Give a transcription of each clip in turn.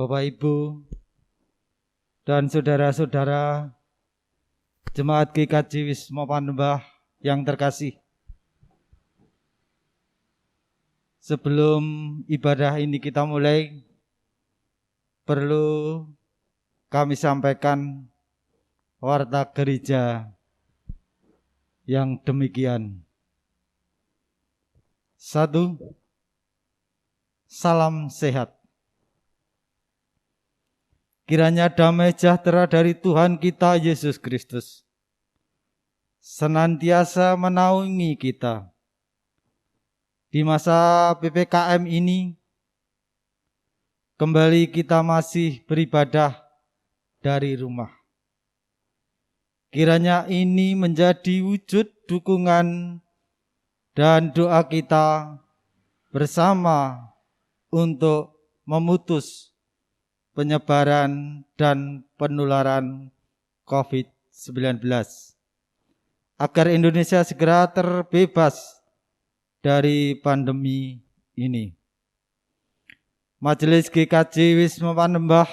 Bapak Ibu dan saudara-saudara Jemaat GKJ Wisma Panembah yang terkasih. Sebelum ibadah ini kita mulai, perlu kami sampaikan warta gereja yang demikian. 1. Salam sehat. Kiranya damai sejahtera dari Tuhan kita Yesus Kristus senantiasa menaungi kita. Di masa PPKM ini, kembali kita masih beribadah dari rumah. Kiranya ini menjadi wujud dukungan dan doa kita bersama untuk memutus penyebaran dan penularan COVID-19 agar Indonesia segera terbebas dari pandemi ini. Majelis GKJ Wisma Panembah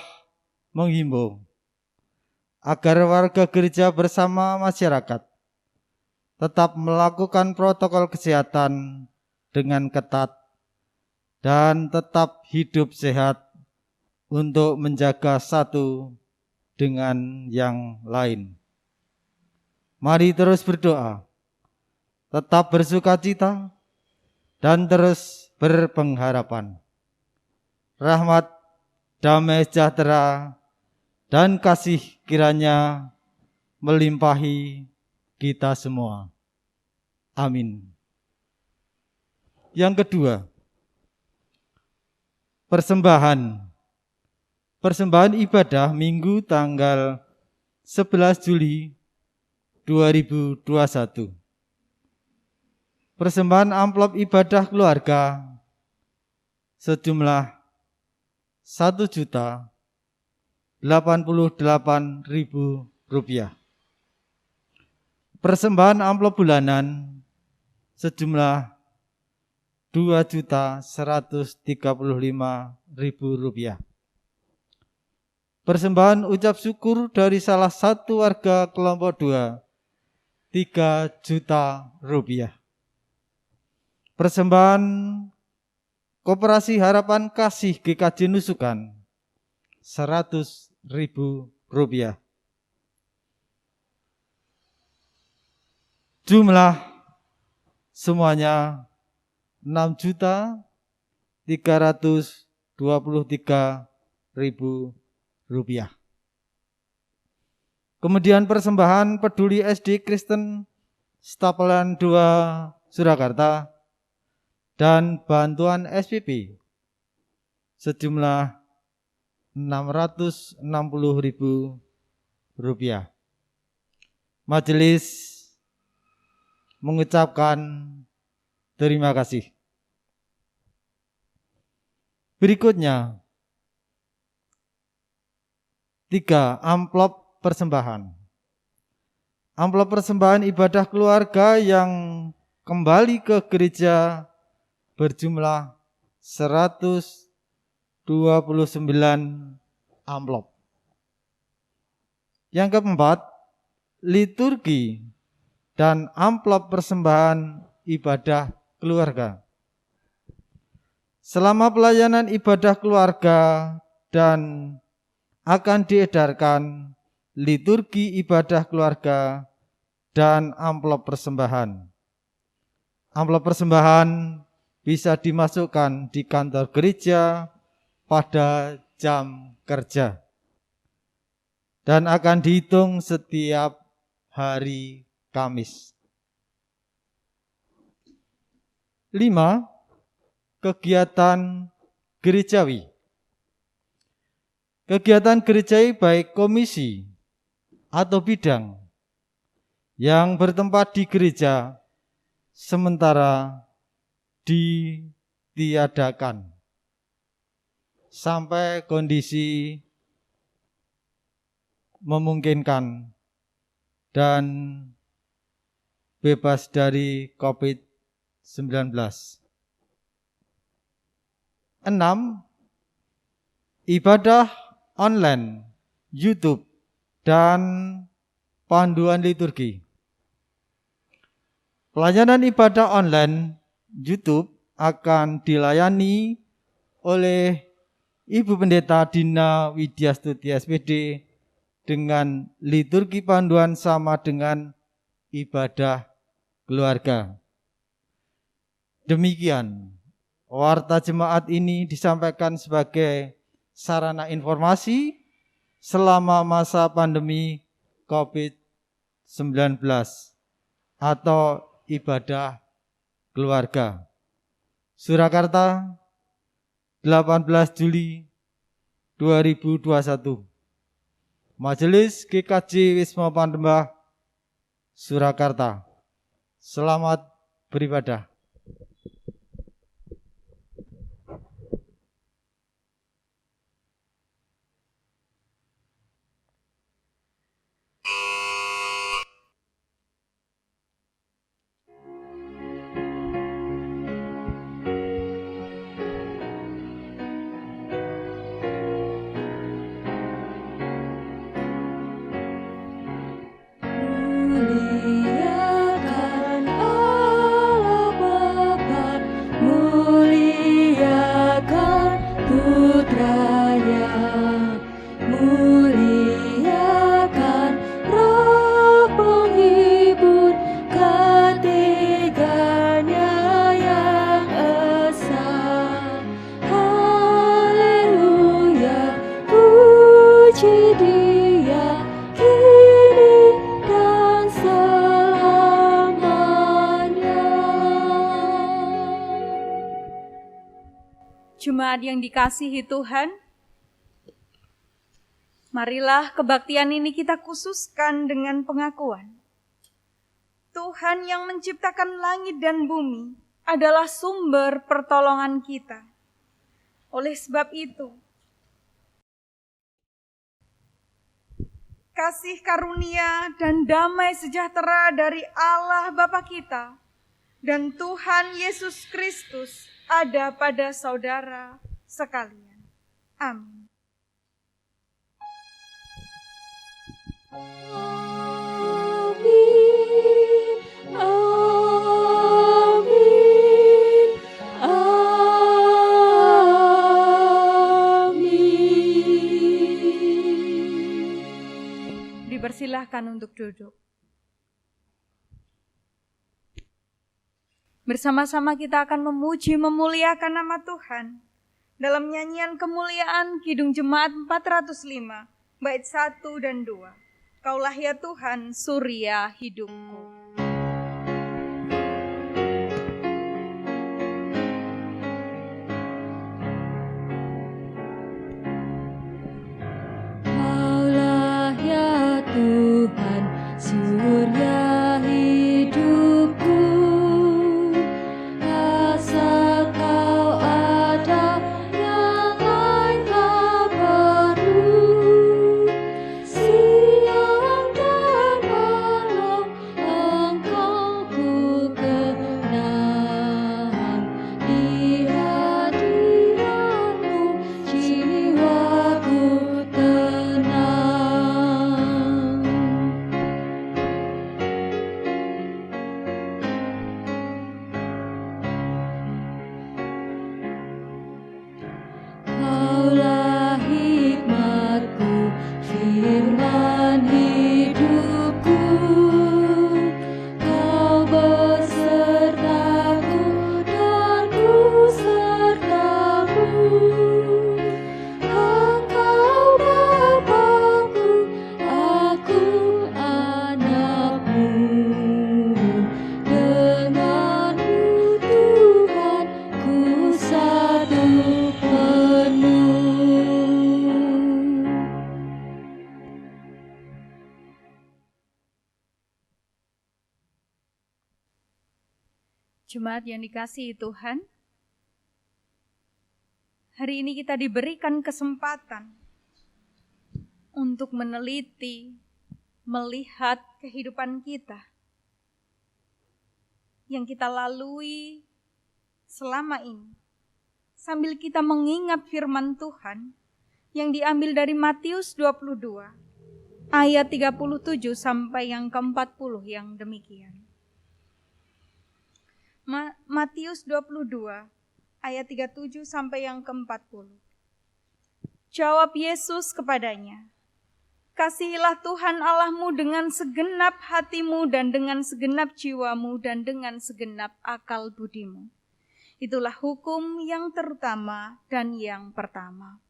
menghimbau agar warga gereja bersama masyarakat tetap melakukan protokol kesehatan dengan ketat dan tetap hidup sehat untuk menjaga satu dengan yang lain. Mari terus berdoa, tetap bersukacita, dan terus berpengharapan. Rahmat, damai sejahtera, dan kasih kiranya melimpahi kita semua. Amin. Yang kedua, Persembahan ibadah Minggu tanggal 11 Juli 2021. Persembahan amplop ibadah keluarga sejumlah Rp1.088.000. Persembahan amplop bulanan sejumlah Rp2.135.000. Persembahan ucap syukur dari salah satu warga kelompok 2 Rp3 juta. Persembahan Koperasi Harapan Kasih GKJ Nusukan Rp100.000. Jumlah semuanya Rp6.323.000. Kemudian persembahan Peduli SD Kristen Stapelan 2 Surakarta dan bantuan SPP sejumlah Rp660.000. Majelis mengucapkan terima kasih. Berikutnya 3. Amplop persembahan. Amplop persembahan ibadah keluarga yang kembali ke gereja berjumlah 129 amplop. Yang keempat, liturgi dan amplop persembahan ibadah keluarga. Selama pelayanan ibadah keluarga dan akan diedarkan liturgi ibadah keluarga dan amplop persembahan. Amplop persembahan bisa dimasukkan di kantor gereja pada jam kerja dan akan dihitung setiap hari Kamis. 5. Kegiatan gerejawi. Kegiatan gerejawi baik komisi atau bidang yang bertempat di gereja sementara ditiadakan sampai kondisi memungkinkan dan bebas dari COVID-19. 6. ibadah online, YouTube, dan panduan liturgi. Pelayanan ibadah online YouTube akan dilayani oleh Ibu Pendeta Dina Widyastuti SPD dengan liturgi panduan sama dengan ibadah keluarga. Demikian, warta jemaat ini disampaikan sebagai sarana informasi selama masa pandemi COVID-19 atau ibadah keluarga. Surakarta, 18 Juli 2021. Majelis GKJ Wisma Pandembah, Surakarta. Selamat beribadah. Jemaat yang dikasihi Tuhan, marilah kebaktian ini kita khususkan dengan pengakuan. Tuhan yang menciptakan langit dan bumi adalah sumber pertolongan kita. Oleh sebab itu, kasih karunia dan damai sejahtera dari Allah Bapa kita dan Tuhan Yesus Kristus ada pada saudara sekalian. Amin. Amin. Amin. Amin. Dipersilahkan untuk duduk. Bersama-sama kita akan memuji memuliakan nama Tuhan dalam nyanyian kemuliaan Kidung Jemaat 405 bait 1 dan 2. Kaulah ya Tuhan surya hidupku. Kaulah ya Tuhan surya hidupku. Jemaat yang dikasihi Tuhan, hari ini kita diberikan kesempatan untuk meneliti, melihat kehidupan kita yang kita lalui selama ini, sambil kita mengingat firman Tuhan yang diambil dari Matius 22 ayat 37 sampai yang ke-40 yang demikian. Matius 22 ayat 37 sampai yang ke-40. Jawab Yesus kepadanya, "Kasihilah Tuhan Allahmu dengan segenap hatimu dan dengan segenap jiwamu dan dengan segenap akal budimu. Itulah hukum yang terutama dan yang pertama.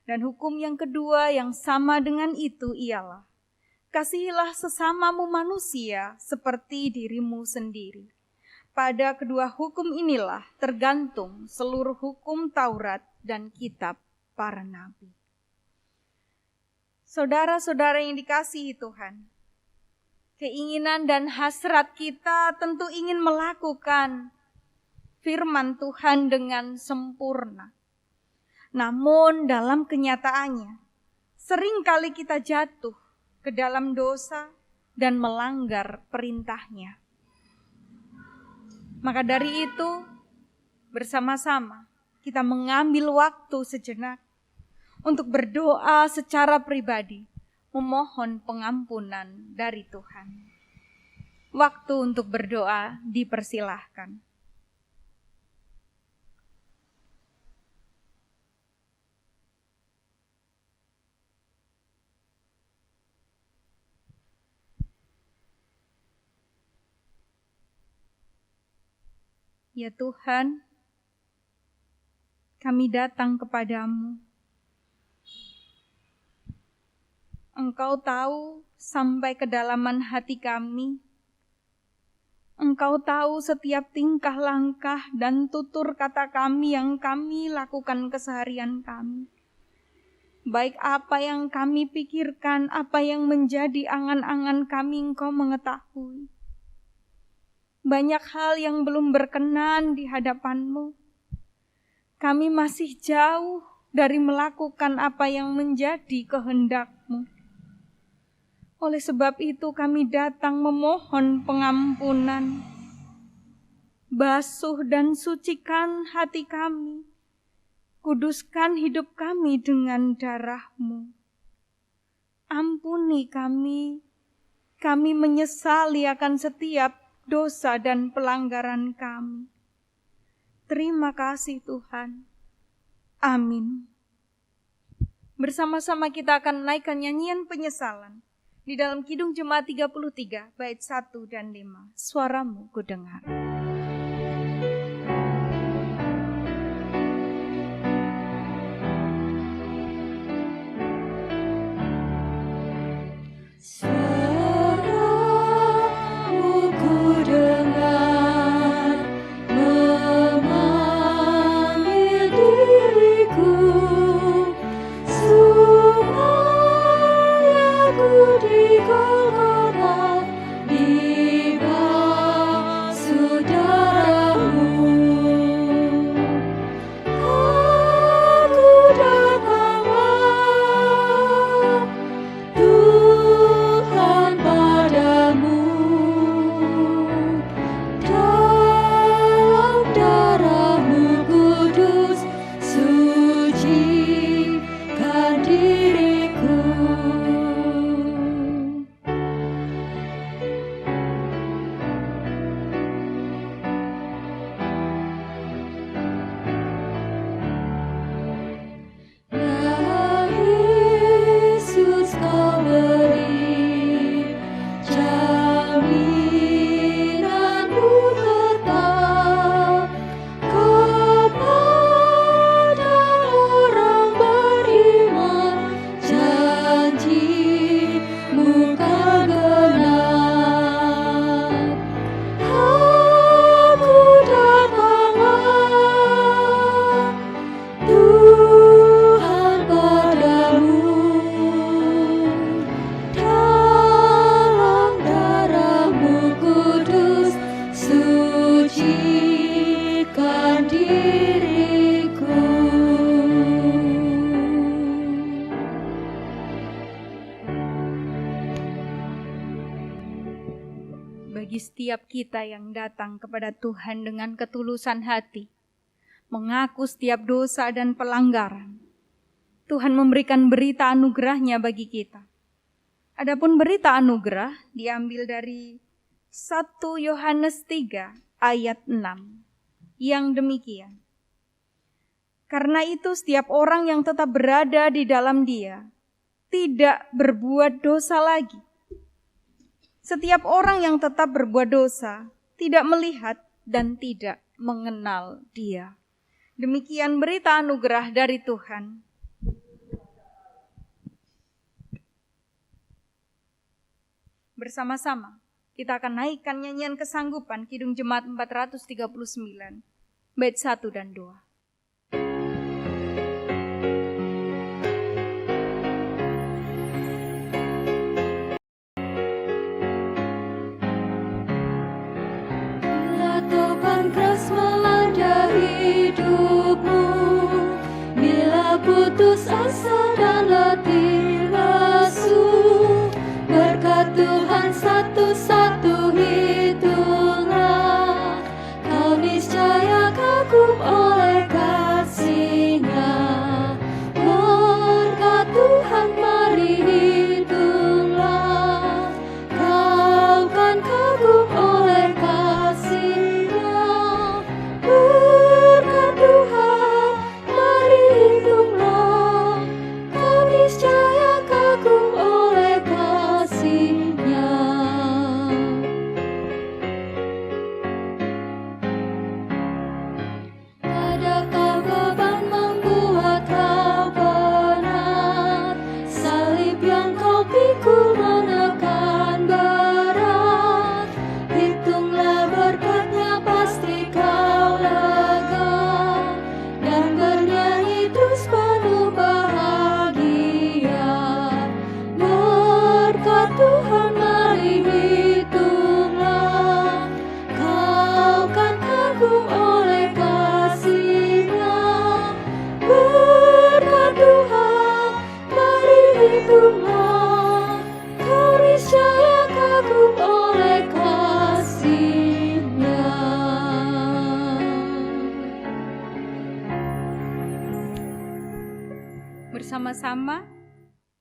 Dan hukum yang kedua yang sama dengan itu ialah, kasihilah sesamamu manusia seperti dirimu sendiri. Pada kedua hukum inilah tergantung seluruh hukum Taurat dan kitab para nabi." Saudara-saudara yang dikasihi Tuhan, keinginan dan hasrat kita tentu ingin melakukan firman Tuhan dengan sempurna. Namun dalam kenyataannya, seringkali kita jatuh ke dalam dosa dan melanggar perintahnya. Maka dari itu, bersama-sama kita mengambil waktu sejenak untuk berdoa secara pribadi, memohon pengampunan dari Tuhan. Waktu untuk berdoa dipersilahkan. Ya Tuhan, kami datang kepadamu. Engkau tahu sampai kedalaman hati kami. Engkau tahu setiap tingkah langkah dan tutur kata kami yang kami lakukan keseharian kami. Baik apa yang kami pikirkan, apa yang menjadi angan-angan kami, Engkau mengetahui. Banyak hal yang belum berkenan di hadapan-Mu. Kami masih jauh dari melakukan apa yang menjadi kehendak-Mu. Oleh sebab itu kami datang memohon pengampunan. Basuh dan sucikan hati kami. Kuduskan hidup kami dengan darah-Mu. Ampuni kami. Kami menyesali akan setiap dosa dan pelanggaran kami. Terima kasih Tuhan. Amin. Bersama-sama kita akan menaikkan nyanyian penyesalan di dalam Kidung Jemaat 33 bait 1 dan 5. Suaramu kudengar. Bagi setiap kita yang datang kepada Tuhan dengan ketulusan hati, mengaku setiap dosa dan pelanggaran, Tuhan memberikan berita anugerahnya bagi kita. Adapun berita anugerah diambil dari 1 Yohanes 3 ayat 6 yang demikian. Karena itu setiap orang yang tetap berada di dalam Dia tidak berbuat dosa lagi. Setiap orang yang tetap berbuat dosa tidak melihat dan tidak mengenal Dia. Demikian berita anugerah dari Tuhan. Bersama-sama kita akan naikkan nyanyian kesanggupan Kidung Jemaat 439, bait 1 dan 2. Bila topan keras melanda hidupmu, bila putus asa dan letih lesu, berkat Tuhan satu-satu hitunglah, kau niscaya kagum oleh kasih-Nya. Berkat Tuhan mari hitunglah, kau kan kagum oleh kasih-Nya. Berkat Tuhan mari hitunglah, kau niscaya kagum oleh kasih-Nya. Adakah beban membuat kau penat? Salib yang kau pikul menekan berat. Hitunglah berkatnya pasti kau lega, dan bernyanyi terus penuh bahagia. Berkat Tuhan mari hitunglah, kau kan kagum oleh kasih-Nya. Berkat Tuhan mari hitunglah, kau niscaya kagum oleh kasih-Nya. Bersama-sama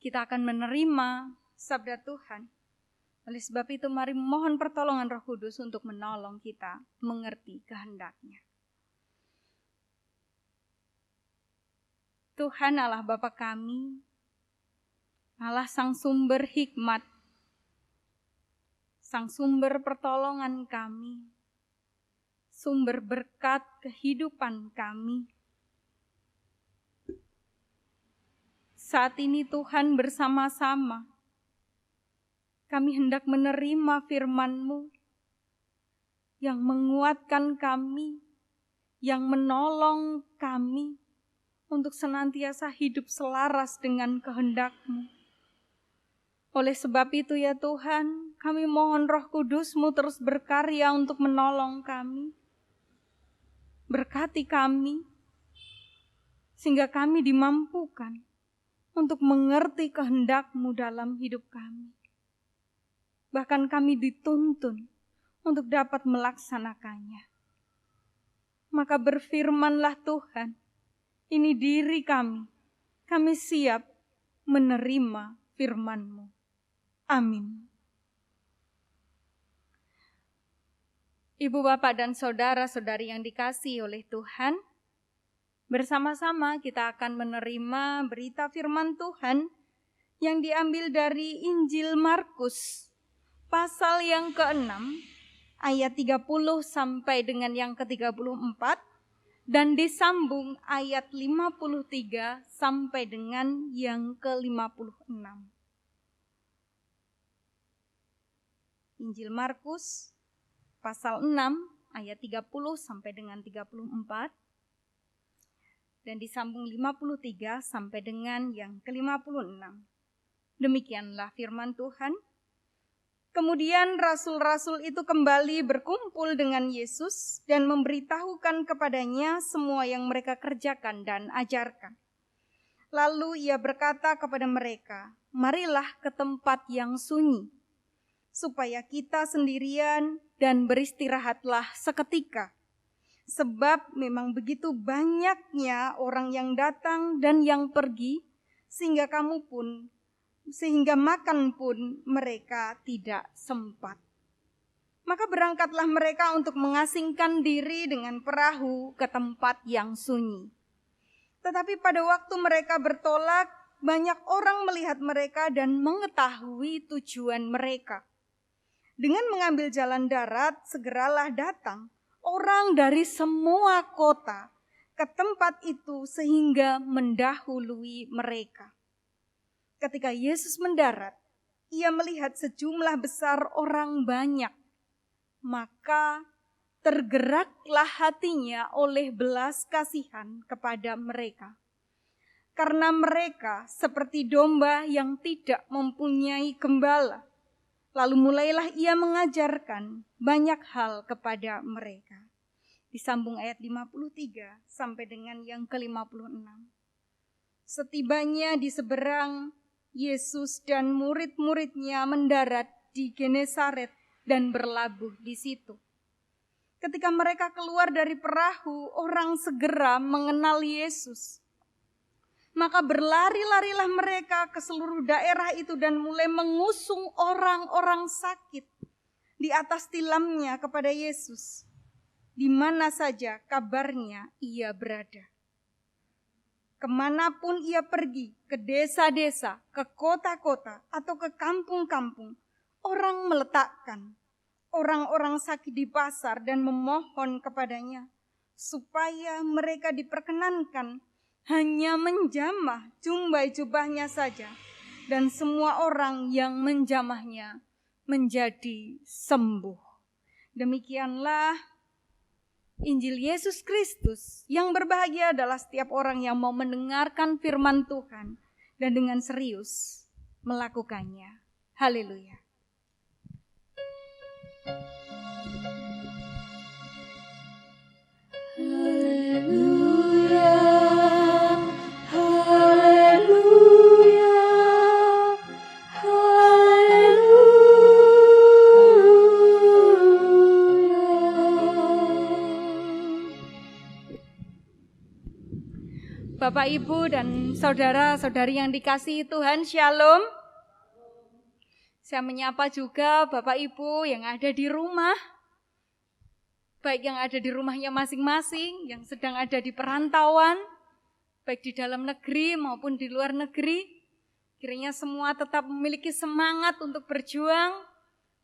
kita akan menerima sabda Tuhan. Oleh sebab itu mari mohon pertolongan Roh Kudus untuk menolong kita mengerti kehendak-Nya. Tuhan Allah Bapa kami, Allah Sang Sumber Hikmat, Sang Sumber pertolongan kami, sumber berkat kehidupan kami. Saat ini Tuhan bersama-sama kami hendak menerima firman-Mu yang menguatkan kami, yang menolong kami untuk senantiasa hidup selaras dengan kehendak-Mu. Oleh sebab itu ya Tuhan, kami mohon Roh Kudus-Mu terus berkarya untuk menolong kami. Berkati kami, sehingga kami dimampukan untuk mengerti kehendak-Mu dalam hidup kami. Bahkan kami dituntun untuk dapat melaksanakannya. Maka berfirmanlah Tuhan, ini diri kami siap menerima firman-Mu. Amin. Ibu, bapak, dan saudara-saudari yang dikasihi oleh Tuhan, bersama-sama kita akan menerima berita firman Tuhan yang diambil dari Injil Markus, pasal yang ke-6, ayat 30 sampai dengan yang ke-34, dan disambung ayat 53 sampai dengan yang ke-56. Injil Markus, pasal 6, ayat 30 sampai dengan 34, dan disambung 53 sampai dengan yang ke-56. Demikianlah firman Tuhan. Kemudian rasul-rasul itu kembali berkumpul dengan Yesus dan memberitahukan kepadanya semua yang mereka kerjakan dan ajarkan. Lalu ia berkata kepada mereka, marilah ke tempat yang sunyi, supaya kita sendirian dan beristirahatlah seketika. Sebab memang begitu banyaknya orang yang datang dan yang pergi, sehingga makan pun mereka tidak sempat. Maka berangkatlah mereka untuk mengasingkan diri dengan perahu ke tempat yang sunyi. Tetapi pada waktu mereka bertolak, banyak orang melihat mereka dan mengetahui tujuan mereka. Dengan mengambil jalan darat, segeralah datang orang dari semua kota ke tempat itu sehingga mendahului mereka. Ketika Yesus mendarat, ia melihat sejumlah besar orang banyak. Maka tergeraklah hatinya oleh belas kasihan kepada mereka. Karena mereka seperti domba yang tidak mempunyai gembala. Lalu mulailah ia mengajarkan banyak hal kepada mereka. Disambung ayat 53 sampai dengan yang ke-56. Setibanya di seberang, Yesus dan murid-muridnya mendarat di Genesaret dan berlabuh di situ. Ketika mereka keluar dari perahu, orang segera mengenal Yesus. Maka berlari-larilah mereka ke seluruh daerah itu dan mulai mengusung orang-orang sakit di atas tilamnya kepada Yesus, di mana saja kabarnya ia berada. Kemanapun ia pergi, ke desa-desa, ke kota-kota, atau ke kampung-kampung, orang meletakkan orang-orang sakit di pasar dan memohon kepadanya, supaya mereka diperkenankan hanya menjamah jumbai jubahnya saja, dan semua orang yang menjamahnya menjadi sembuh. Demikianlah Injil Yesus Kristus, yang berbahagia adalah setiap orang yang mau mendengarkan firman Tuhan dan dengan serius melakukannya. Haleluya. Haleluya, haleluya, haleluya. Bapak, Ibu, dan saudara-saudari yang dikasihi Tuhan, Shalom. Saya menyapa juga Bapak Ibu yang ada di rumah, baik yang ada di rumahnya masing-masing, yang sedang ada di perantauan, baik di dalam negeri maupun di luar negeri. Kiranya semua tetap memiliki semangat untuk berjuang,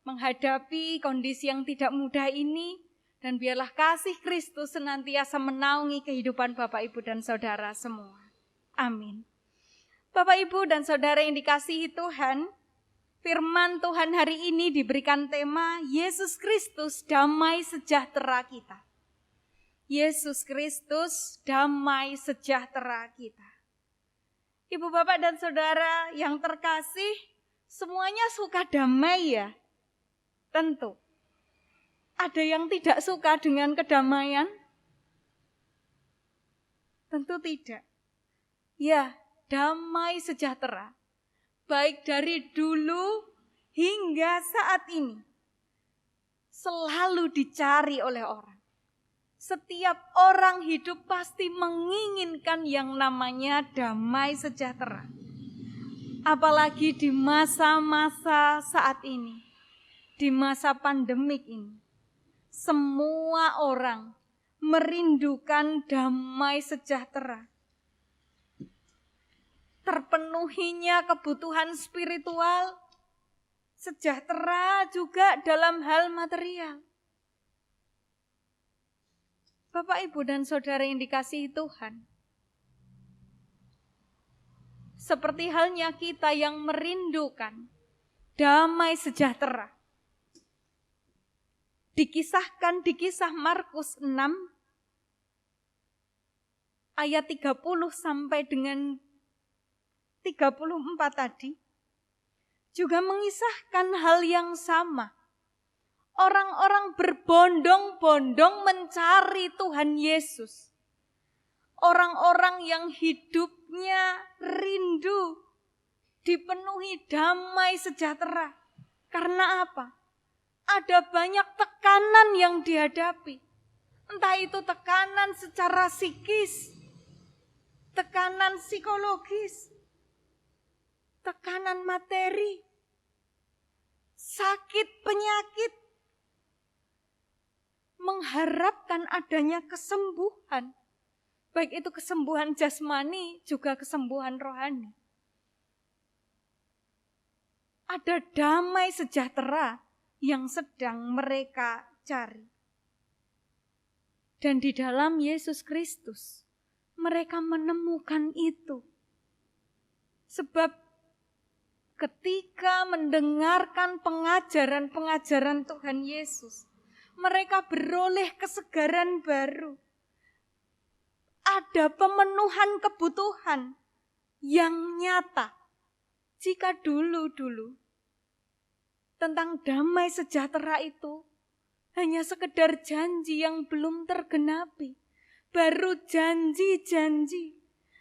menghadapi kondisi yang tidak mudah ini, dan biarlah kasih Kristus senantiasa menaungi kehidupan Bapak, Ibu, dan saudara semua. Amin. Bapak, Ibu, dan saudara yang dikasihi Tuhan, firman Tuhan hari ini diberikan tema Yesus Kristus damai sejahtera kita. Yesus Kristus damai sejahtera kita. Ibu, bapak, dan saudara yang terkasih, semuanya suka damai ya? Tentu. Ada yang tidak suka dengan kedamaian? Tentu tidak. Ya, damai sejahtera. Baik dari dulu hingga saat ini, selalu dicari oleh orang. Setiap orang hidup pasti menginginkan yang namanya damai sejahtera. Apalagi di masa-masa saat ini, di masa pandemik ini, semua orang merindukan damai sejahtera. Terpenuhinya kebutuhan spiritual, sejahtera juga dalam hal material. Bapak, Ibu, dan saudara yang dikasihi Tuhan, seperti halnya kita yang merindukan damai sejahtera, dikisahkan di kisah Markus 6 ayat 30 sampai dengan 34 tadi juga mengisahkan hal yang sama. Orang-orang berbondong-bondong mencari Tuhan Yesus. Orang-orang yang hidupnya rindu dipenuhi damai sejahtera. Karena apa? Ada banyak tekanan yang dihadapi. Entah itu tekanan secara psikis, tekanan psikologis, tekanan materi, sakit, penyakit, mengharapkan adanya kesembuhan, baik itu kesembuhan jasmani juga kesembuhan rohani. Ada damai sejahtera yang sedang mereka cari. Dan di dalam Yesus Kristus mereka menemukan itu. Sebab ketika mendengarkan pengajaran-pengajaran Tuhan Yesus, mereka beroleh kesegaran baru. Ada pemenuhan kebutuhan yang nyata. Jika dulu-dulu tentang damai sejahtera itu hanya sekedar janji yang belum tergenapi, baru janji-janji.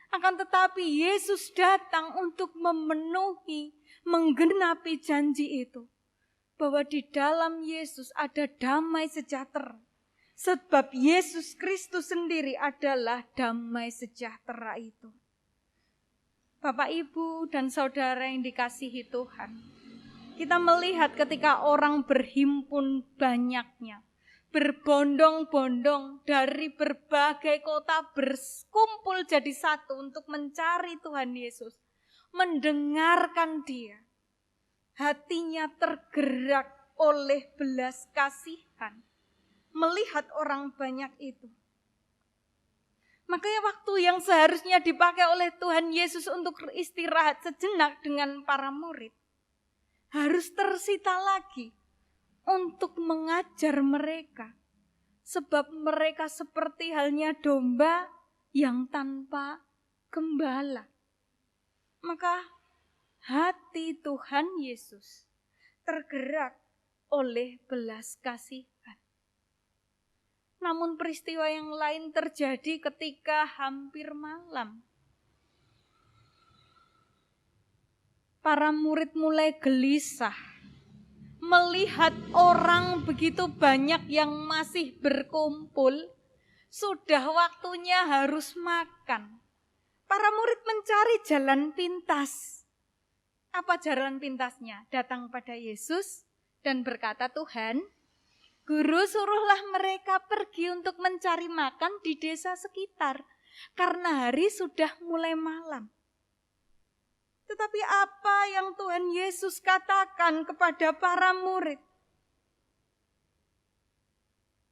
Akan tetapi Yesus datang untuk memenuhi, menggenapi janji itu. Bahwa di dalam Yesus ada damai sejahtera. Sebab Yesus Kristus sendiri adalah damai sejahtera itu. Bapak, Ibu, dan saudara yang dikasihi Tuhan, kita melihat ketika orang berhimpun banyaknya, berbondong-bondong dari berbagai kota berkumpul jadi satu untuk mencari Tuhan Yesus, mendengarkan Dia, hatinya tergerak oleh belas kasihan, melihat orang banyak itu. Makanya waktu yang seharusnya dipakai oleh Tuhan Yesus untuk istirahat sejenak dengan para murid, harus tersita lagi untuk mengajar mereka. Sebab mereka seperti halnya domba yang tanpa gembala. Maka hati Tuhan Yesus tergerak oleh belas kasihan. Namun peristiwa yang lain terjadi ketika hampir malam. Para murid mulai gelisah melihat orang begitu banyak yang masih berkumpul, sudah waktunya harus makan. Para murid mencari jalan pintas. Apa jalan pintasnya? Datang pada Yesus dan berkata, Tuhan, Guru, suruhlah mereka pergi untuk mencari makan di desa sekitar, karena hari sudah mulai malam. Tetapi apa yang Tuhan Yesus katakan kepada para murid?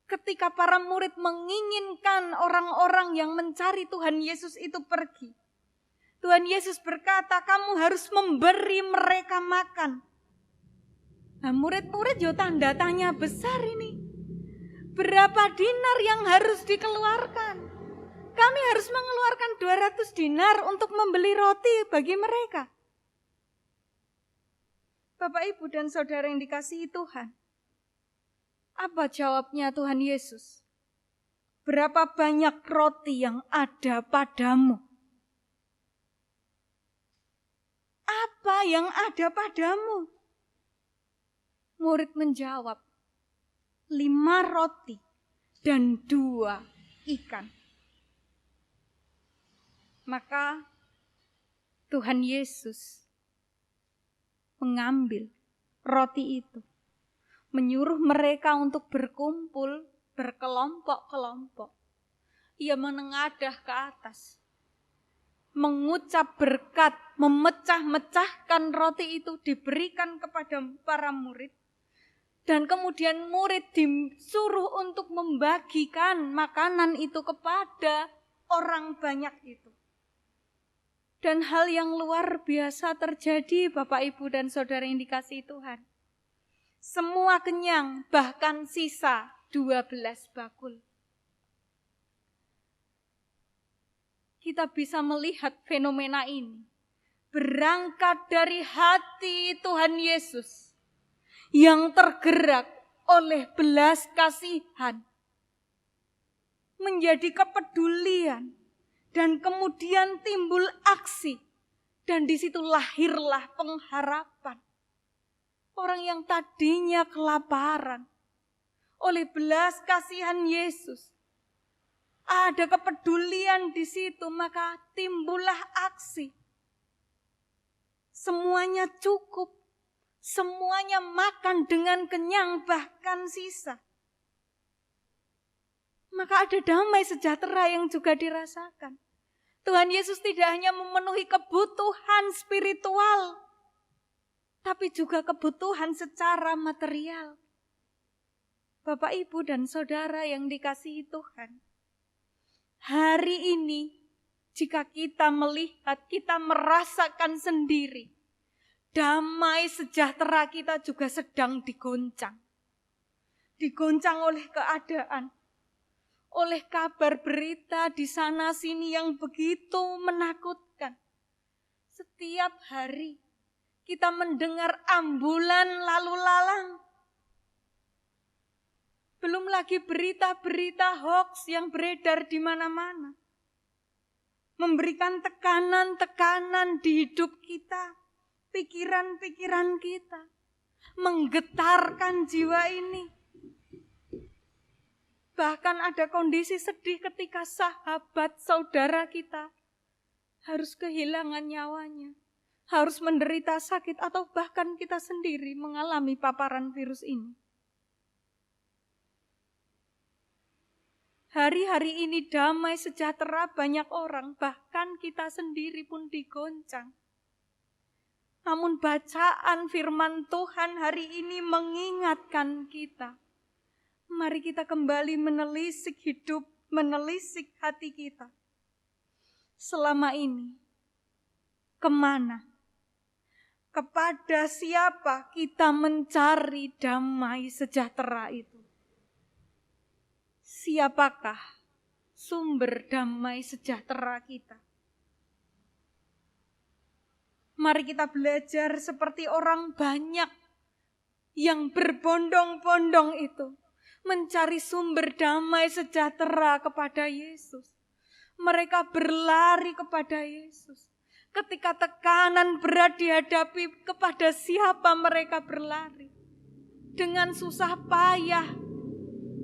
Ketika para murid menginginkan orang-orang yang mencari Tuhan Yesus itu pergi, Tuhan Yesus berkata, kamu harus memberi mereka makan. Nah, murid-murid yo tanda tanya besar ini. Berapa dinar yang harus dikeluarkan? Kami harus mengeluarkan 200 dinar untuk membeli roti bagi mereka. Bapak, Ibu, dan saudara yang dikasihi Tuhan. Apa jawabnya Tuhan Yesus? Berapa banyak roti yang ada padamu? Apa yang ada padamu? Murid menjawab, 5 roti dan 2 ikan. Maka Tuhan Yesus mengambil roti itu, menyuruh mereka untuk berkumpul berkelompok-kelompok. Ia menengadah ke atas, mengucap berkat, memecah-mecahkan roti itu diberikan kepada para murid. Dan kemudian murid disuruh untuk membagikan makanan itu kepada orang banyak itu. Dan hal yang luar biasa terjadi, Bapak, Ibu, dan saudara yang dikasihi Tuhan. Semua kenyang, bahkan sisa 12 bakul. Kita bisa melihat fenomena ini. Berangkat dari hati Tuhan Yesus yang tergerak oleh belas kasihan, menjadi kepedulian, dan kemudian timbul aksi, dan di situ lahirlah pengharapan. Orang yang tadinya kelaparan, oleh belas kasihan Yesus, ada kepedulian di situ, maka timbullah aksi. semuanya cukup, semuanya makan dengan kenyang bahkan sisa. Maka ada damai sejahtera yang juga dirasakan. Tuhan Yesus tidak hanya memenuhi kebutuhan spiritual, tapi juga kebutuhan secara material. Bapak, Ibu, dan Saudara yang dikasihi Tuhan, hari ini jika kita melihat, kita merasakan sendiri, damai sejahtera kita juga sedang digoncang. Digoncang oleh keadaan, oleh kabar berita di sana sini yang begitu menakutkan. Setiap hari kita mendengar ambulan lalu lalang. Belum lagi berita-berita hoax yang beredar di mana-mana. Memberikan tekanan-tekanan di hidup kita, pikiran-pikiran kita. Menggetarkan jiwa ini. Bahkan ada kondisi sedih ketika sahabat saudara kita harus kehilangan nyawanya. Harus menderita sakit atau bahkan kita sendiri mengalami paparan virus ini. Hari-hari ini damai sejahtera banyak orang, bahkan kita sendiri pun digoncang. Namun bacaan firman Tuhan hari ini mengingatkan kita. Mari kita kembali menelisik hidup, menelisik hati kita. Selama ini, kemana? Kepada siapa kita mencari damai sejahtera itu? Siapakah sumber damai sejahtera kita? Mari kita belajar seperti orang banyak yang berbondong-bondong itu mencari sumber damai sejahtera kepada Yesus. Mereka berlari kepada Yesus. Ketika tekanan berat dihadapi, kepada siapa mereka berlari? Dengan susah payah,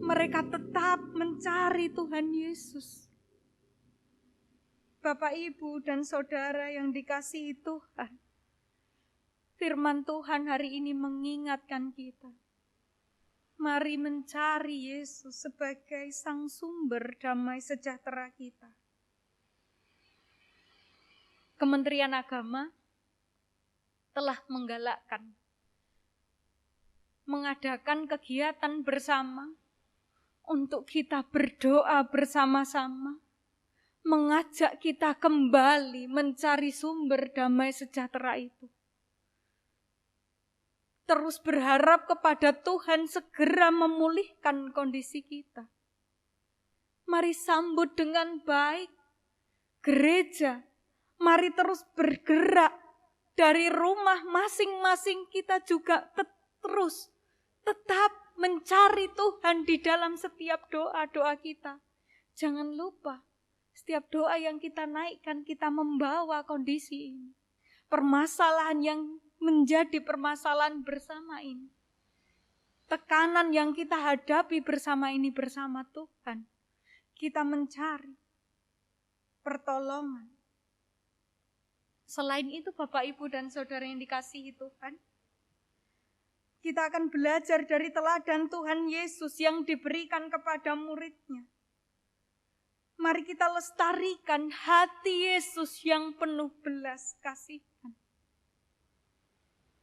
mereka tetap mencari Tuhan Yesus. Bapak, Ibu, dan Saudara yang dikasihi Tuhan, firman Tuhan hari ini mengingatkan kita. Mari mencari Yesus sebagai sang sumber damai sejahtera kita. Kementerian Agama telah mengadakan kegiatan bersama untuk kita berdoa bersama-sama, mengajak kita kembali mencari sumber damai sejahtera itu. Terus berharap kepada Tuhan segera memulihkan kondisi kita. Mari sambut dengan baik gereja. Mari terus bergerak dari rumah masing-masing kita juga terus tetap mencari Tuhan di dalam setiap doa-doa kita. Jangan lupa, setiap doa yang kita naikkan, kita membawa kondisi ini. Permasalahan yang menjadi permasalahan bersama ini. Tekanan yang kita hadapi bersama ini bersama Tuhan. Kita mencari pertolongan. Selain itu Bapak, Ibu, dan Saudara yang dikasihi Tuhan, kita akan belajar dari teladan Tuhan Yesus yang diberikan kepada murid-Nya. Mari kita lestarikan hati Yesus yang penuh belas kasihan.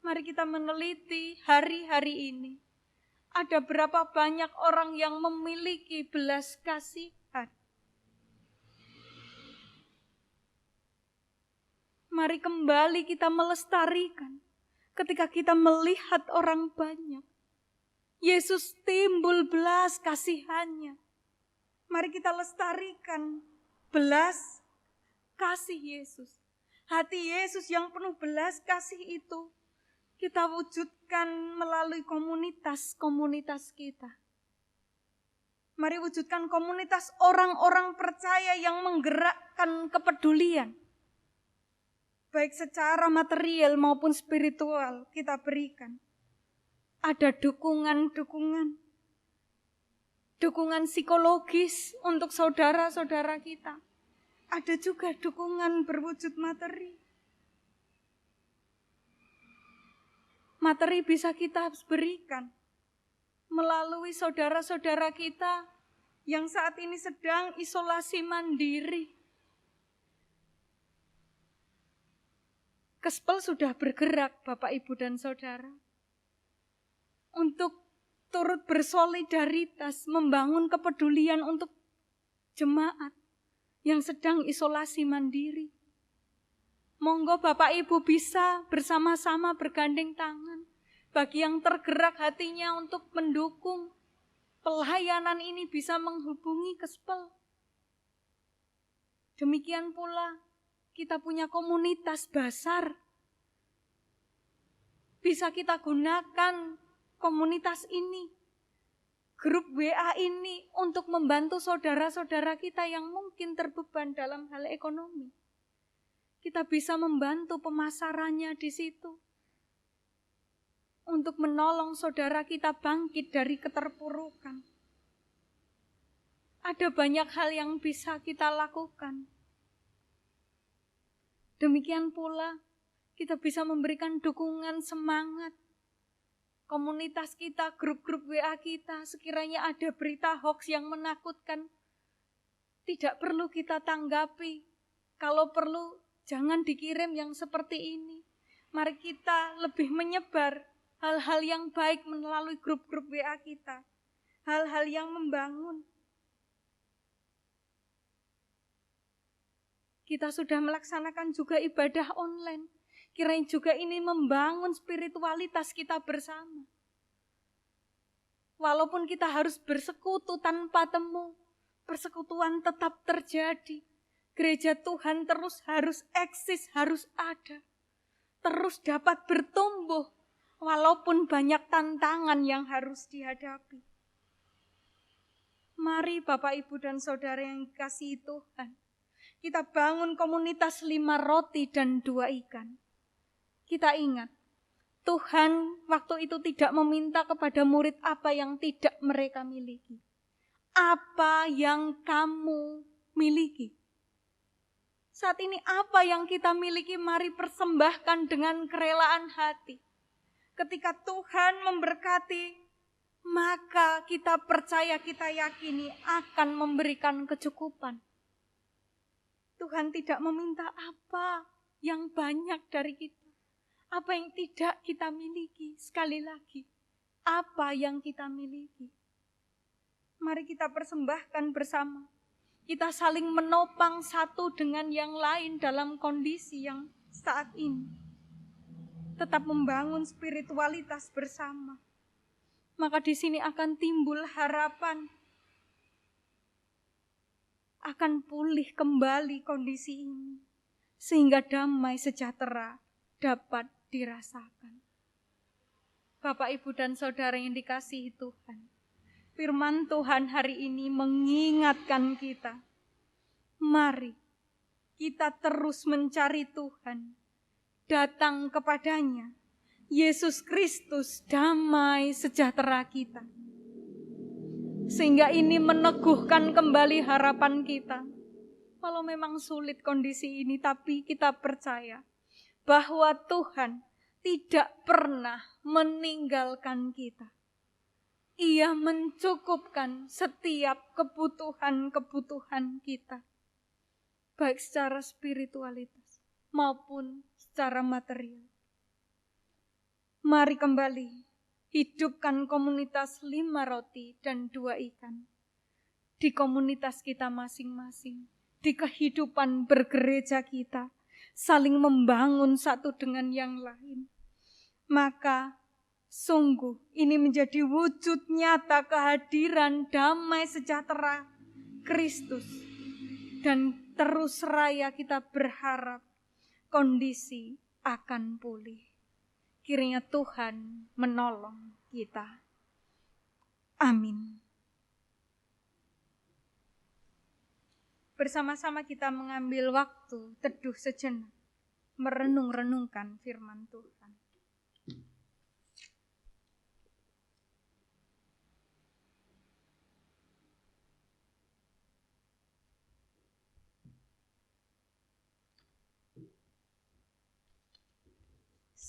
Mari kita meneliti hari-hari ini. Ada berapa banyak orang yang memiliki belas kasihan. Mari kembali kita melestarikan. Ketika kita melihat orang banyak, Yesus timbul belas kasihannya. Mari kita lestarikan belas kasih Yesus. Hati Yesus yang penuh belas kasih itu kita wujudkan melalui komunitas-komunitas kita. Mari wujudkan komunitas orang-orang percaya yang menggerakkan kepedulian. Baik secara material maupun spiritual kita berikan. Ada dukungan psikologis untuk saudara-saudara kita. Ada juga dukungan berwujud materi. Materi bisa kita berikan melalui saudara-saudara kita yang saat ini sedang isolasi mandiri. Kespel sudah bergerak, Bapak, Ibu, dan Saudara, untuk turut bersolidaritas, membangun kepedulian untuk jemaat yang sedang isolasi mandiri. Monggo Bapak Ibu bisa bersama-sama bergandeng tangan bagi yang tergerak hatinya untuk mendukung pelayanan ini bisa menghubungi Kespel. Demikian pula kita punya komunitas Basar. Bisa kita gunakan komunitas ini, grup WA ini untuk membantu saudara-saudara kita yang mungkin terbeban dalam hal ekonomi. Kita bisa membantu pemasarannya di situ untuk menolong saudara kita bangkit dari keterpurukan. Ada banyak hal yang bisa kita lakukan. Demikian pula kita bisa memberikan dukungan semangat. Komunitas kita, grup-grup WA kita, sekiranya ada berita hoax yang menakutkan, tidak perlu kita tanggapi. Kalau perlu, jangan dikirim yang seperti ini. Mari kita lebih menyebar hal-hal yang baik melalui grup-grup WA kita. Hal-hal yang membangun. Kita sudah melaksanakan juga ibadah online. Kirain juga ini membangun spiritualitas kita bersama. Walaupun kita harus bersekutu tanpa temu, persekutuan tetap terjadi. Gereja Tuhan terus harus eksis, harus ada. Terus dapat bertumbuh, walaupun banyak tantangan yang harus dihadapi. Mari Bapak, Ibu, dan Saudara yang dikasihi Tuhan, kita bangun komunitas 5 roti dan 2 ikan. Kita ingat, Tuhan waktu itu tidak meminta kepada murid apa yang tidak mereka miliki. Apa yang kamu miliki? Saat ini apa yang kita miliki, mari persembahkan dengan kerelaan hati. Ketika Tuhan memberkati, maka kita percaya, kita yakini akan memberikan kecukupan. Tuhan tidak meminta apa yang banyak dari kita. Apa yang tidak kita miliki. Sekali lagi, apa yang kita miliki. Mari kita persembahkan bersama. Kita saling menopang satu dengan yang lain dalam kondisi yang saat ini. Tetap membangun spiritualitas bersama. Maka di sini akan timbul harapan. Akan pulih kembali kondisi ini, sehingga damai sejahtera dapat dirasakan. Bapak, Ibu, dan Saudara yang dikasihi Tuhan, firman Tuhan hari ini mengingatkan kita, mari kita terus mencari Tuhan, datang kepadanya, Yesus Kristus, damai sejahtera kita. Sehingga ini meneguhkan kembali harapan kita. Walau memang sulit kondisi ini, tapi kita percaya bahwa Tuhan tidak pernah meninggalkan kita. Ia mencukupkan setiap kebutuhan-kebutuhan kita. Baik secara spiritualitas maupun secara material. Mari kembali. Hidupkan komunitas 5 roti dan 2 ikan. Di komunitas kita masing-masing. Di kehidupan bergereja kita. Saling membangun satu dengan yang lain. Maka sungguh ini menjadi wujud nyata kehadiran damai sejahtera Kristus. Dan terus seraya kita berharap kondisi akan pulih. Kiranya Tuhan menolong kita. Amin. Bersama-sama kita mengambil waktu teduh sejenak, merenung-renungkan firman Tuhan.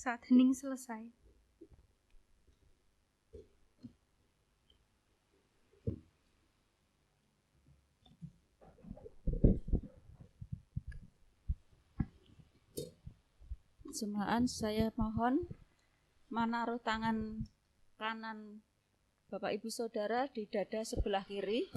Saat hening selesai, Jemaat, saya mohon menaruh tangan kanan Bapak Ibu Saudara di dada sebelah kiri.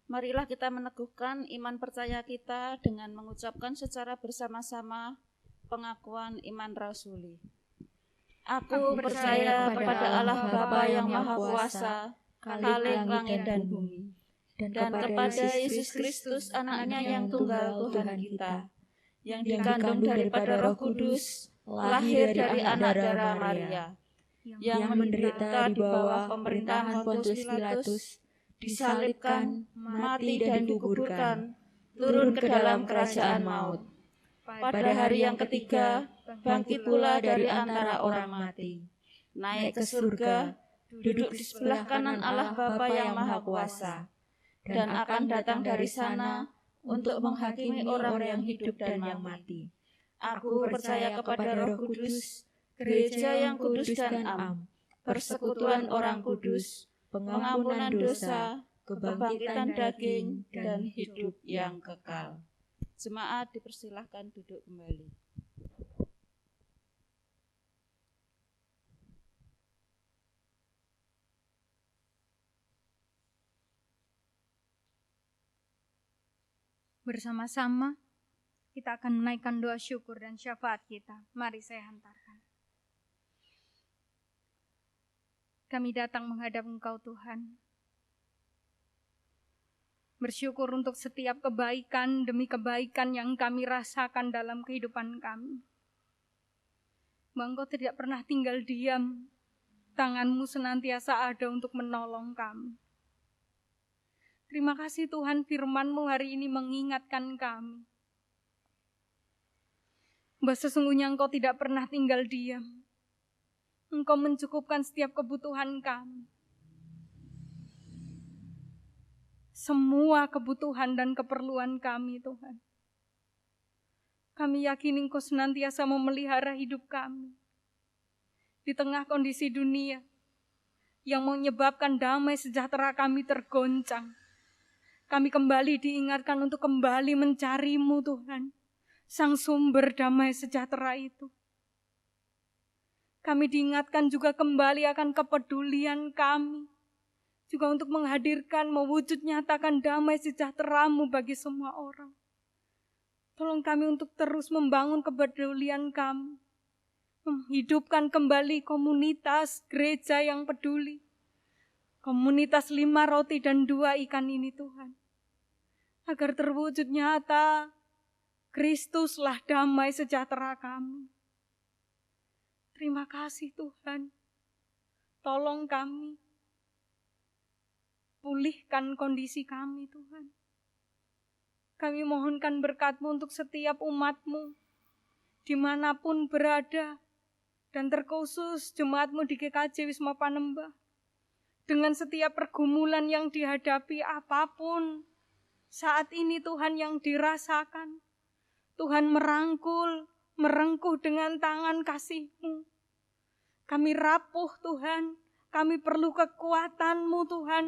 Marilah kita meneguhkan iman percaya kita dengan mengucapkan secara bersama-sama pengakuan iman rasuli. Aku percaya kepada Allah Bapa yang Maha Kuasa, Khalik langit dan bumi, dan kepada Yesus Kristus anaknya yang tunggal Tuhan kita, yang dikandung daripada Roh Kudus, lahir dari anak darah Maria, yang menderita di bawah pemerintahan Pontius Pilatus, disalibkan, mati dan dikuburkan, turun ke dalam kerajaan maut. Pada hari yang ketiga, bangkit pula dari antara orang mati, naik ke surga, duduk di sebelah kanan Allah Bapa yang Maha Kuasa, dan akan datang dari sana untuk menghakimi orang yang hidup dan yang mati. Aku percaya kepada Roh Kudus, gereja yang kudus dan am, persekutuan orang kudus, pengampunan dosa, kebangkitan daging, dan hidup yang kekal. Jemaat dipersilahkan duduk kembali. Bersama-sama kita akan menaikkan doa syukur dan syafaat kita. Mari saya hantarkan. Kami datang menghadap Engkau Tuhan, bersyukur untuk setiap kebaikan demi kebaikan yang kami rasakan dalam kehidupan kami. Engkau tidak pernah tinggal diam, tangan-Mu senantiasa ada untuk menolong kami. Terima kasih Tuhan, firman-Mu hari ini mengingatkan kami bahwa sesungguhnya Engkau tidak pernah tinggal diam. Engkau mencukupkan setiap kebutuhan kami. Semua kebutuhan dan keperluan kami, Tuhan. Kami yakin Engkau senantiasa memelihara hidup kami di tengah kondisi dunia yang menyebabkan damai sejahtera kami tergoncang. Kami kembali diingatkan untuk kembali mencari-Mu Tuhan, Sang sumber damai sejahtera itu. Kami diingatkan juga kembali akan kepedulian kami, juga untuk menghadirkan, mewujud nyatakan damai sejahtera-Mu bagi semua orang. Tolong kami untuk terus membangun kepedulian kami, menghidupkan kembali komunitas gereja yang peduli, komunitas 5 roti dan 2 ikan ini Tuhan, agar terwujud nyata Kristuslah damai sejahtera kami. Terima kasih Tuhan, tolong kami, pulihkan kondisi kami Tuhan. Kami mohonkan berkat-Mu untuk setiap umat-Mu, dimanapun berada, dan terkhusus jemaat-Mu di GKJ Wisma Panembah. Dengan setiap pergumulan yang dihadapi apapun saat ini Tuhan yang dirasakan, Tuhan merangkul, merengkuh dengan tangan kasih-Mu. Kami rapuh Tuhan, kami perlu kekuatan-Mu Tuhan.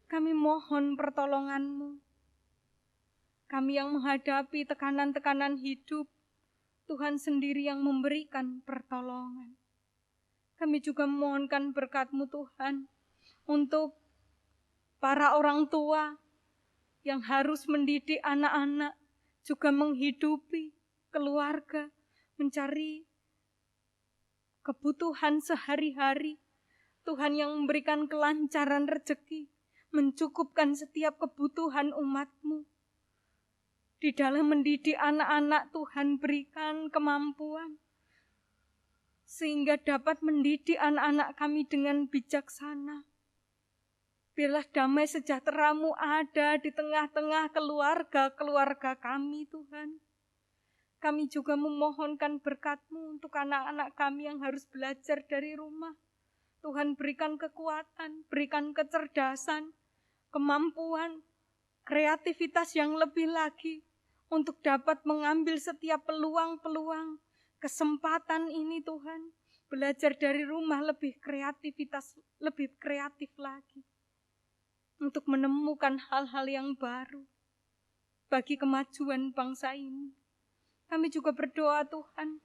Kami mohon pertolongan-Mu. Kami yang menghadapi tekanan-tekanan hidup, Tuhan sendiri yang memberikan pertolongan. Kami juga memohonkan berkat-Mu Tuhan untuk para orang tua yang harus mendidik anak-anak, juga menghidupi keluarga, mencari kebutuhan sehari-hari. Tuhan yang memberikan kelancaran rezeki, mencukupkan setiap kebutuhan umat-Mu. Di dalam mendidik anak-anak Tuhan berikan kemampuan, sehingga dapat mendidik anak-anak kami dengan bijaksana. Biarlah damai sejahtera-Mu ada di tengah-tengah keluarga-keluarga kami Tuhan. Kami juga memohonkan berkat-Mu untuk anak-anak kami yang harus belajar dari rumah. Tuhan berikan kekuatan, berikan kecerdasan, kemampuan, kreativitas yang lebih lagi untuk dapat mengambil setiap peluang-peluang kesempatan ini Tuhan, belajar dari rumah lebih kreatif lagi, untuk menemukan hal-hal yang baru bagi kemajuan bangsa ini. Kami juga berdoa Tuhan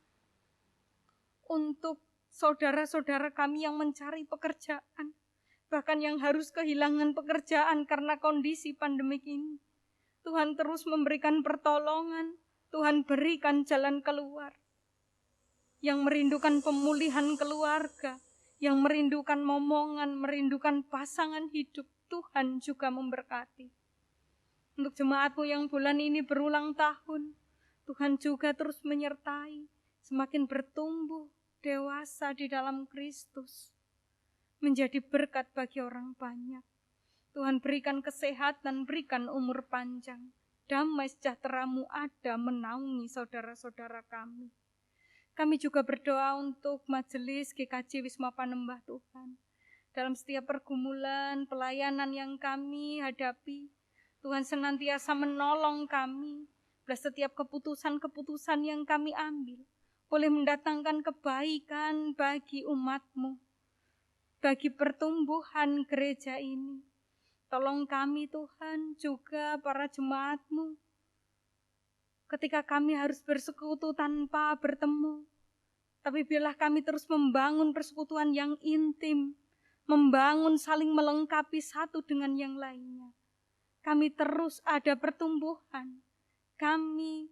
untuk saudara-saudara kami yang mencari pekerjaan, bahkan yang harus kehilangan pekerjaan karena kondisi pandemik ini. Tuhan terus memberikan pertolongan, Tuhan berikan jalan keluar. Yang merindukan pemulihan keluarga, yang merindukan momongan, merindukan pasangan hidup, Tuhan juga memberkati. Untuk jemaatmu yang bulan ini berulang tahun, Tuhan juga terus menyertai, semakin bertumbuh, dewasa di dalam Kristus, menjadi berkat bagi orang banyak. Tuhan berikan kesehatan, berikan umur panjang, damai sejahtera-Mu ada menaungi saudara-saudara kami. Kami juga berdoa untuk majelis GKJ Wisma Panembah Tuhan. Dalam setiap pergumulan, pelayanan yang kami hadapi, Tuhan senantiasa menolong kami. Setiap keputusan-keputusan yang kami ambil, boleh mendatangkan kebaikan bagi umat-Mu, bagi pertumbuhan gereja ini. Tolong kami Tuhan, juga para jemaat-Mu, ketika kami harus bersekutu tanpa bertemu, tapi biarlah kami terus membangun persekutuan yang intim, membangun saling melengkapi satu dengan yang lainnya. Kami terus ada pertumbuhan, kami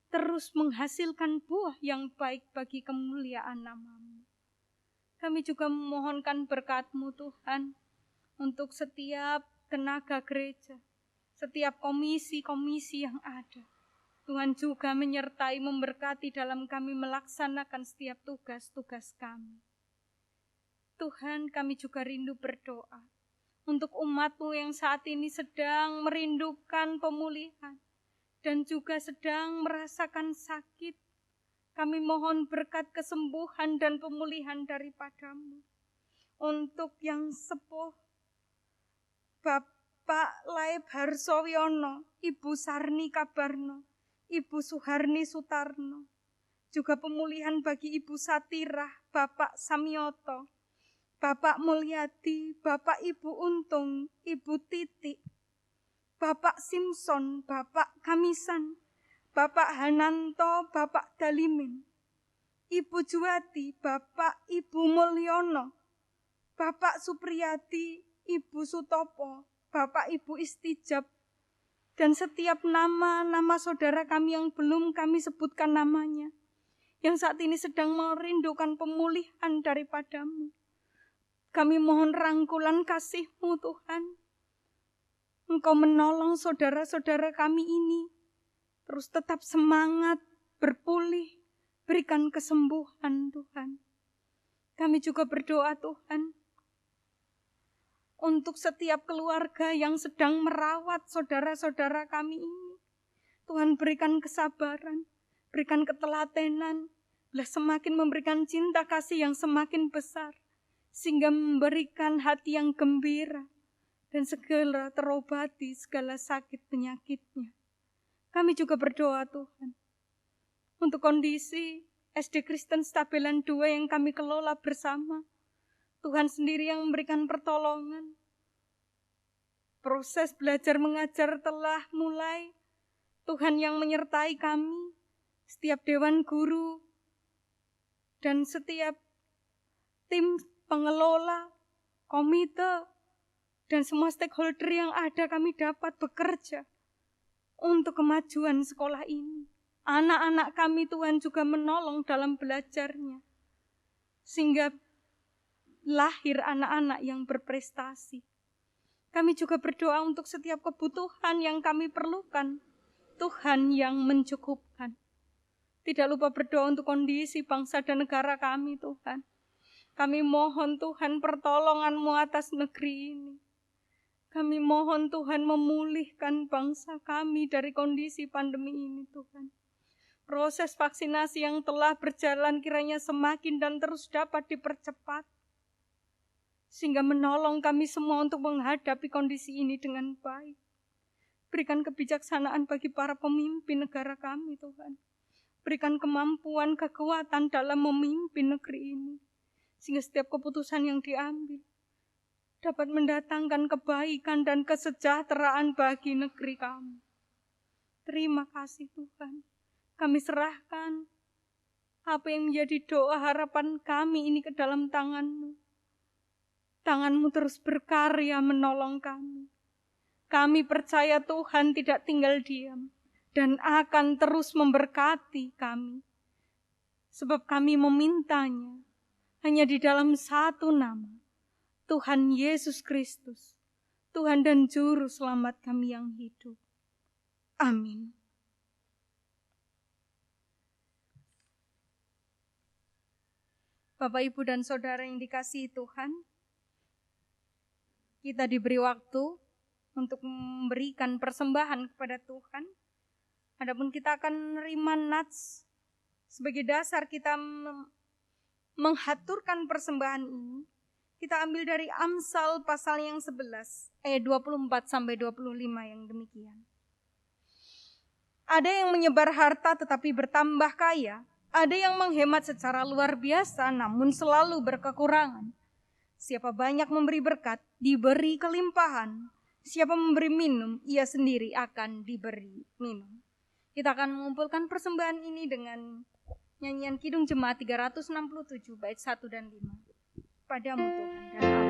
terus menghasilkan buah yang baik bagi kemuliaan nama-Mu. Kami juga memohonkan berkat-Mu Tuhan, untuk setiap tenaga gereja, setiap komisi-komisi yang ada. Tuhan juga menyertai, memberkati dalam kami melaksanakan setiap tugas-tugas kami. Tuhan, kami juga rindu berdoa untuk umat-Mu yang saat ini sedang merindukan pemulihan dan juga sedang merasakan sakit. Kami mohon berkat kesembuhan dan pemulihan daripada-Mu. Untuk yang sepuh, Bapak Laib Harsowiono, Ibu Sarni Kabarno, Ibu Suharni Sutarno, juga pemulihan bagi Ibu Satirah, Bapak Samyoto, Bapak Mulyadi, Bapak Ibu Untung, Ibu Titik, Bapak Simpson, Bapak Kamisan, Bapak Hananto, Bapak Dalimin, Ibu Juwati, Bapak Ibu Mulyono, Bapak Supriyadi, Ibu Sutopo, Bapak Ibu Istijab, dan setiap nama-nama saudara kami yang belum kami sebutkan namanya, yang saat ini sedang merindukan pemulihan daripada-Mu. Kami mohon rangkulan kasih-Mu Tuhan. Engkau menolong saudara-saudara kami ini, terus tetap semangat, berpulih, berikan kesembuhan Tuhan. Kami juga berdoa Tuhan, untuk setiap keluarga yang sedang merawat saudara-saudara kami ini. Tuhan berikan kesabaran, berikan ketelatenan, semakin memberikan cinta kasih yang semakin besar, sehingga memberikan hati yang gembira, dan segera terobati segala sakit penyakitnya. Kami juga berdoa Tuhan, untuk kondisi SD Kristen Stabilan 2 yang kami kelola bersama. Tuhan sendiri yang memberikan pertolongan. Proses belajar mengajar telah mulai. Tuhan yang menyertai kami, setiap dewan guru, dan setiap tim pengelola, komite, dan semua stakeholder yang ada kami dapat bekerja untuk kemajuan sekolah ini. Anak-anak kami Tuhan juga menolong dalam belajarnya, sehingga lahir anak-anak yang berprestasi. Kami juga berdoa untuk setiap kebutuhan yang kami perlukan, Tuhan yang mencukupkan. Tidak lupa berdoa untuk kondisi bangsa dan negara kami Tuhan. Kami mohon Tuhan pertolongan-Mu atas negeri ini. Kami mohon Tuhan memulihkan bangsa kami dari kondisi pandemi ini Tuhan. Proses vaksinasi yang telah berjalan kiranya semakin dan terus dapat dipercepat, sehingga menolong kami semua untuk menghadapi kondisi ini dengan baik. Berikan kebijaksanaan bagi para pemimpin negara kami Tuhan. Berikan kemampuan, kekuatan dalam memimpin negeri ini, sehingga setiap keputusan yang diambil dapat mendatangkan kebaikan dan kesejahteraan bagi negeri kami. Terima kasih Tuhan. Kami serahkan apa yang menjadi doa harapan kami ini ke dalam tangan-Mu. Tangan-Mu terus berkarya menolong kami. Kami percaya Tuhan tidak tinggal diam dan akan terus memberkati kami. Sebab kami memintanya hanya di dalam satu nama, Tuhan Yesus Kristus, Tuhan dan Juru Selamat kami yang hidup. Amin. Bapak, Ibu, dan Saudara yang dikasihi Tuhan, kita diberi waktu untuk memberikan persembahan kepada Tuhan. Adapun kita akan menerima nats sebagai dasar kita menghaturkan persembahan ini. Kita ambil dari Amsal pasal yang 11 ayat 24 sampai 25 yang demikian. Ada yang menyebar harta tetapi bertambah kaya, ada yang menghemat secara luar biasa namun selalu berkekurangan. Siapa banyak memberi berkat, diberi kelimpahan. Siapa memberi minum, ia sendiri akan diberi minum. Kita akan mengumpulkan persembahan ini dengan nyanyian Kidung Jemaat 367 bait 1 dan 5. Padamu Tuhan dan Allah.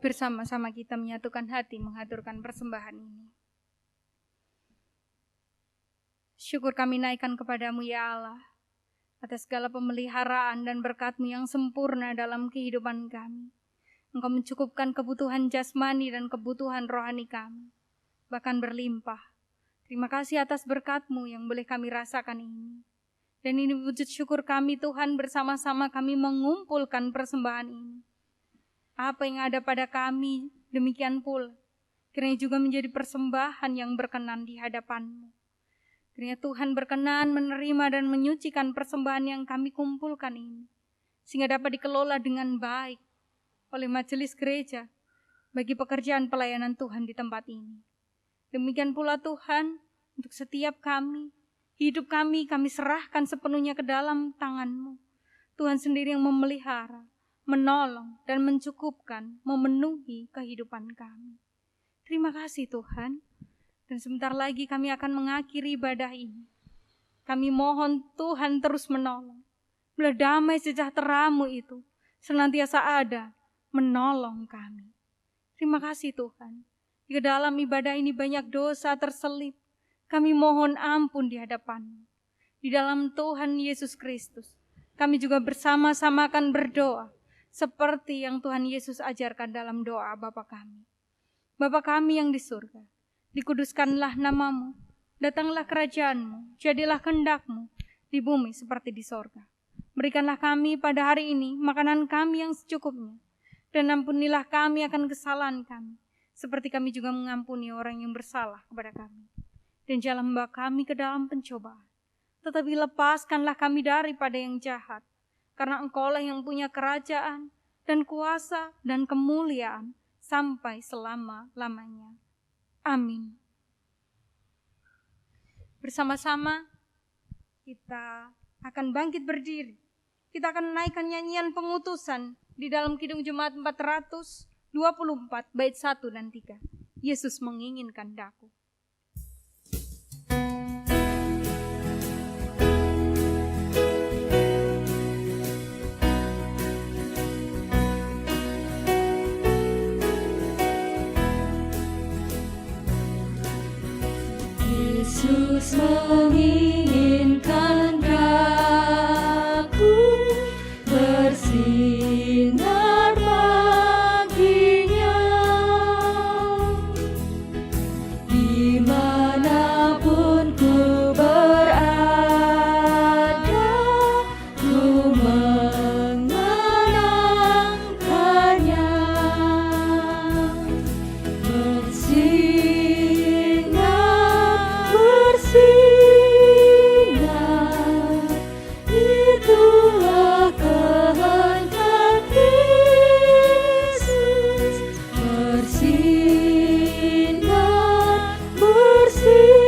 Bersama-sama kita menyatukan hati menghaturkan persembahan ini. Syukur kami naikkan kepadamu ya Allah, atas segala pemeliharaan dan berkat-Mu yang sempurna dalam kehidupan kami. Engkau mencukupkan kebutuhan jasmani dan kebutuhan rohani kami, bahkan berlimpah. Terima kasih atas berkat-Mu yang boleh kami rasakan ini. Dan ini wujud syukur kami Tuhan, bersama-sama kami mengumpulkan persembahan ini. Apa yang ada pada kami, demikian pula kiranya juga menjadi persembahan yang berkenan di hadapan-Mu. Kiranya Tuhan berkenan menerima dan menyucikan persembahan yang kami kumpulkan ini, sehingga dapat dikelola dengan baik oleh majelis gereja bagi pekerjaan pelayanan Tuhan di tempat ini. Demikian pula Tuhan, untuk setiap kami, hidup kami serahkan sepenuhnya ke dalam tangan-Mu. Tuhan sendiri yang memelihara, menolong, dan mencukupkan, memenuhi kehidupan kami. Terima kasih Tuhan. Dan sebentar lagi kami akan mengakhiri ibadah ini. Kami mohon Tuhan terus menolong. Bila damai sejahtera-Mu itu senantiasa ada menolong kami. Terima kasih Tuhan. Di dalam ibadah ini banyak dosa terselip. Kami mohon ampun di hadapan-Mu. Di dalam Tuhan Yesus Kristus, kami juga bersama-sama akan berdoa seperti yang Tuhan Yesus ajarkan dalam doa Bapa kami. Bapa kami yang di surga, dikuduskanlah namamu, datanglah kerajaanmu, jadilah kehendak-mu di bumi seperti di sorga. Berikanlah kami pada hari ini makanan kami yang secukupnya, dan ampunilah kami akan kesalahan kami, seperti kami juga mengampuni orang yang bersalah kepada kami. Dan jangan membawa kami ke dalam pencobaan, tetapi lepaskanlah kami daripada yang jahat, karena Engkaulah yang punya kerajaan dan kuasa dan kemuliaan sampai selama-lamanya. Amin. Bersama-sama kita akan bangkit berdiri. Kita akan menaikkan nyanyian pengutusan di dalam Kidung Jemaat 424 bait 1 dan 3. Yesus menginginkan daku. Yesus menginginkan daku bersinar baginya, dimanapun ku berada, ku mengenangkannya. Itulah kehendak Yesus, bersinar, bersinar,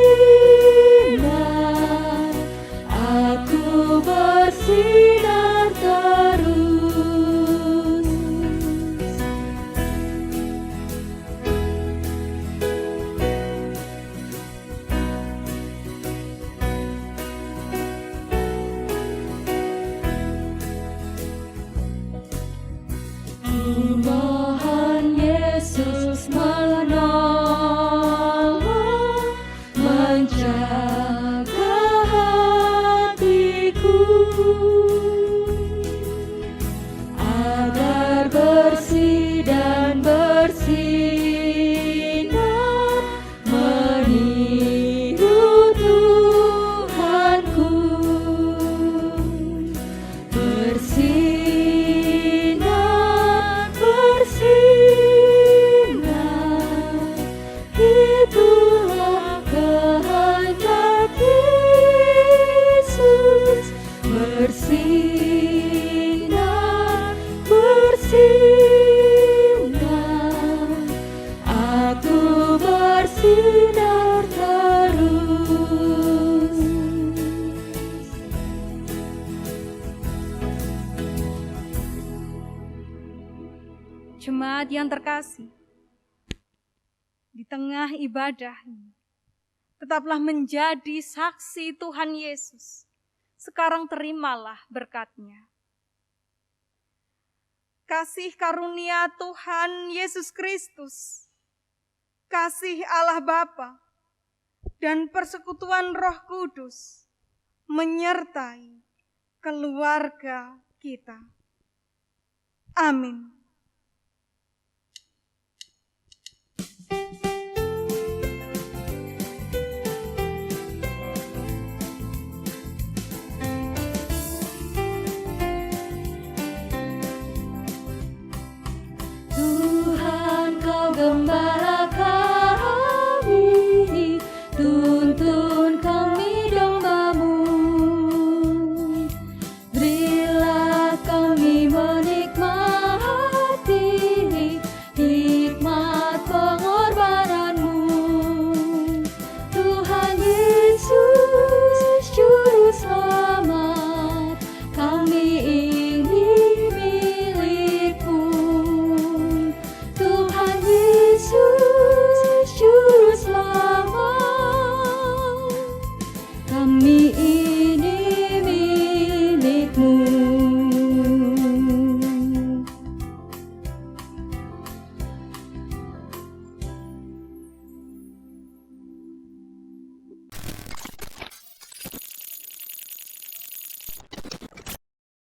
aku bersinar terus. Mohon Yesus menolong, menjaga hatiku, agar bersih dan bersinar, meniru Tuhanku. Bersinar, bersinar, itulah kehendak Yesus. Bersinar, bersinar, aku bersinar terus. Jemaat yang terkasih, di tengah ibadah ini, tetaplah menjadi saksi Tuhan Yesus. Sekarang terimalah berkat-Nya. Kasih karunia Tuhan Yesus Kristus, kasih Allah Bapa, dan persekutuan Roh Kudus menyertai keluarga kita. Amin. Tuhan, Kau gembala kami, tuntun kami domba-Mu. Berilah kami menikmati hikmat pengorbanan-Mu. Tuhan Yesus, Juru Selamat, kami ingin milik-Mu. Tuhan Yesus, Juru Selamat, kami